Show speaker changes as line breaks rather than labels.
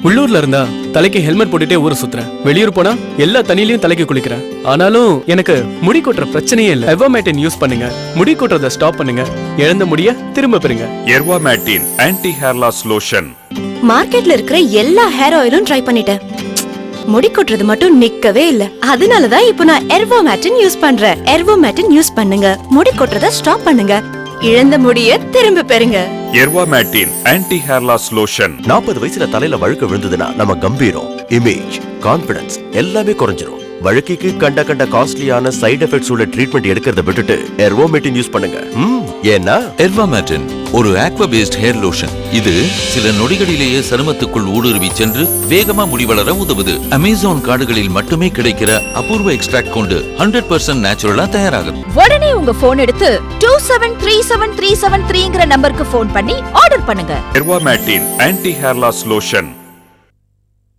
உள்ளூர்ல இருந்தா தலைக்கு ஹெல்மெட் போட்டுட்டே ஊரை சுத்துறேன். வெளியூர் போனா எல்லா தண்ணியிலயும் தலைக்கு குளிக்கிறேன். ஆனாலும் எனக்கு முடி கொட்டுற பிரச்சனையே இல்ல. எர்வாமேட்டின் யூஸ் பண்ணுங்க. முடி கொட்டுறத ஸ்டாப் பண்ணுங்க. இழந்த முடிய திரும்ப பெறுங்க.
எர்வாமேட்டின் ஆன்டி ஹேர் லாஸ் லோஷன்.
மார்க்கெட்ல இருக்கிற எல்லா ஹேர் ஆயிலும் ட்ரை பண்ணிட்டேன். முடி கொட்டுறது மட்டும் நிக்கவே இல்ல. அதனாலதான் இப்போ நான் எர்வாமேட்டின் யூஸ் பண்றேன். எர்வாமேட்டின் யூஸ் பண்ணுங்க. முடி கொட்டுறத ஸ்டாப் பண்ணுங்க. இழந்த முடிய திரும்ப பெறுங்க.
எர்வாமேட்டின் ஆன்டி ஹேர் லாஸ் லோஷன்.
40 வயசுல தலையில வழுக்க விழுந்ததுன்னா நம்ம கம்பீரம், இமேஜ், கான்பிடன்ஸ் எல்லாமே குறைஞ்சிரும். வழுக்கிக்கு கண்ட காஸ்ட்லியான சைடு எஃபெக்ட்ஸ் உள்ள ட்ரீட்மெண்ட் எடுக்கிறத விட்டுட்டு எர்வாமேட்டின் யூஸ் பண்ணுங்க. ஏன்னா
எர்வாமேட்டின் ஒரு ஆக்வா பேஸ்ட் ஹேர் லோஷன். இது சில நொடிகளிலேயே சருமத்துக்குள் ஊடுருவி சென்று வேகமா முடி வளர உதவுது. அமேசான் காடுகளில் மட்டுமே கிடைக்கிற அபூர்வ எக்ஸ்ட்ராக்ட் கொண்டு 100% நேச்சுரலா தயாராகுது.
உடனே உங்க போன் எடுத்து 273737 நம்பருக்கு போன் பண்ணி ஆர்டர் பண்ணுங்க.
எர்வாமேட்டின் ஆன்டி ஹேர் லாஸ் லோஷன்.